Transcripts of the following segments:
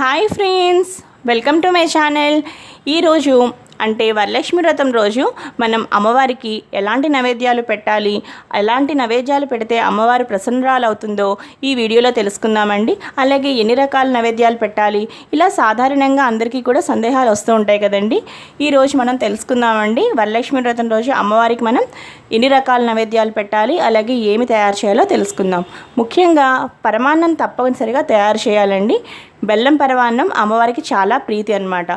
Hi friends, welcome to my channel. ఈరోజు అంటే వరలక్ష్మి వ్రతం రోజు మనం అమ్మవారికి ఎలాంటి నైవేద్యాలు పెట్టాలి, ఎలాంటి నైవేద్యాలు పెడితే అమ్మవారు ప్రసన్నరాలు అవుతుందో ఈ వీడియోలో తెలుసుకుందామండి. అలాగే ఎన్ని రకాల నైవేద్యాలు పెట్టాలి, ఇలా సాధారణంగా అందరికీ కూడా సందేహాలు వస్తూ ఉంటాయి కదండి. ఈరోజు మనం తెలుసుకుందామండి. వరలక్ష్మి వ్రతం రోజు అమ్మవారికి మనం ఎన్ని రకాల నైవేద్యాలు పెట్టాలి, అలాగే ఏమి తయారు చేయాలో తెలుసుకుందాం. ముఖ్యంగా పరమాన్నం తప్పనిసరిగా తయారు చేయాలండి. బెల్లం పరమాన్నం అమ్మవారికి చాలా ప్రీతి అన్నమాట.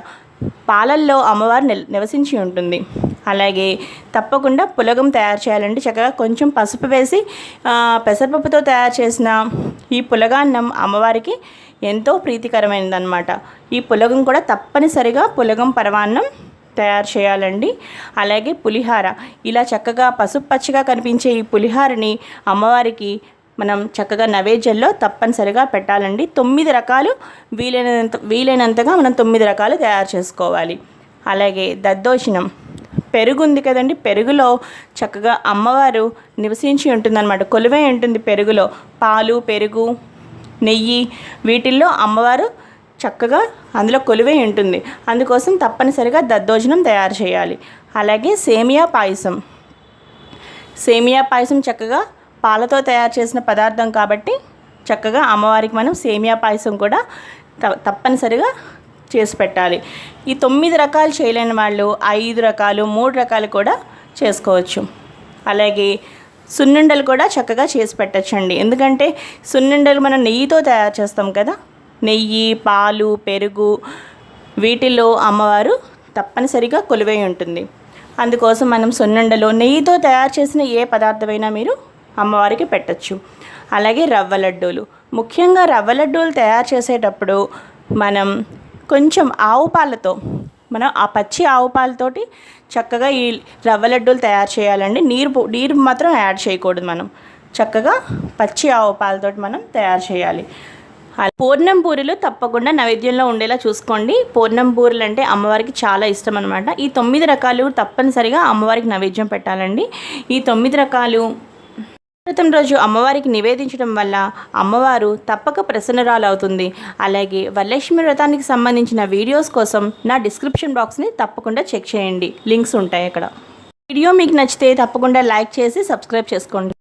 పాలల్లో అమ్మవారు నివసించి ఉంటుంది. అలాగే తప్పకుండా పులగం తయారు చేయాలండి. చక్కగా కొంచెం పసుపు వేసి పెసరపప్పుతో తయారు చేసిన ఈ పులగాన్నం అమ్మవారికి ఎంతో ప్రీతికరమైనదన్నమాట. ఈ పులగం కూడా తప్పనిసరిగా పులగం పరమాన్నం తయారు చేయాలండి. అలాగే పులిహార, ఇలా చక్కగా పసుపు పచ్చిగా కనిపించే ఈ పులిహారని అమ్మవారికి మనం చక్కగా నైవేద్యంలో తప్పనిసరిగా పెట్టాలండి. 9 రకాలు వీలైనంతగా మనం 9 రకాలు తయారు చేసుకోవాలి. అలాగే దద్దోజనం, పెరుగు ఉంది కదండి, పెరుగులో చక్కగా అమ్మవారు నివసించి ఉంటుందన్నమాట. కొలువై ఉంటుంది పెరుగులో. పాలు, పెరుగు, నెయ్యి వీటిల్లో అమ్మవారు చక్కగా అందులో కొలువై ఉంటుంది. అందుకోసం తప్పనిసరిగా దద్దోజనం తయారు చేయాలి. అలాగే సేమియా పాయసం చక్కగా పాలతో తయారు చేసిన పదార్థం కాబట్టి చక్కగా అమ్మవారికి మనం సేమియా పాయసం కూడా తప్పనిసరిగా చేసి పెట్టాలి. ఈ 9 రకాలు చేయలేని వాళ్ళు 5 రకాలు, 3 రకాలు కూడా చేసుకోవచ్చు. అలాగే సున్నుండలు కూడా చక్కగా చేసి పెట్టచ్చండి. ఎందుకంటే సున్నుండలు మనం నెయ్యితో తయారు చేస్తాం కదా. నెయ్యి, పాలు, పెరుగు వీటిల్లో అమ్మవారు తప్పనిసరిగా కొలువై ఉంటుంది. అందుకోసం మనం సున్నుండలు నెయ్యితో తయారు చేసిన ఏ పదార్థమైనా మీరు అమ్మవారికి పెట్టచ్చు. అలాగే రవ్వ లడ్డూలు, ముఖ్యంగా రవ్వ లడ్డూలు తయారు చేసేటప్పుడు మనం కొంచెం ఆవు పాలతో, మనం ఆ పచ్చి ఆవు పాలతోటి చక్కగా ఈ రవ్వ లడ్డూలు తయారు చేయాలండి. నీరు మాత్రం యాడ్ చేయకూడదు. మనం చక్కగా పచ్చి ఆవు పాలతోటి మనం తయారు చేయాలి. పూర్ణం పూరీలు తప్పకుండా నైవేద్యంలో ఉండేలా చూసుకోండి. పూర్ణం పూరీలు అంటే అమ్మవారికి చాలా ఇష్టం అనమాట. ఈ 9 రకాలు తప్పనిసరిగా అమ్మవారికి నైవేద్యం పెట్టాలండి. ఈ 9 రకాలు వ్రతం రోజు అమ్మవారికి నివేదించడం వల్ల అమ్మవారు తప్పక ప్రసన్నరాలు అవుతుంది. అలాగే వరలక్ష్మి వ్రతానికి సంబంధించిన వీడియోస్ కోసం నా డిస్క్రిప్షన్ బాక్స్ని తప్పకుండా చెక్ చేయండి. లింక్స్ ఉంటాయి అక్కడ. వీడియో మీకు నచ్చితే తప్పకుండా లైక్ చేసి సబ్స్క్రైబ్ చేసుకోండి.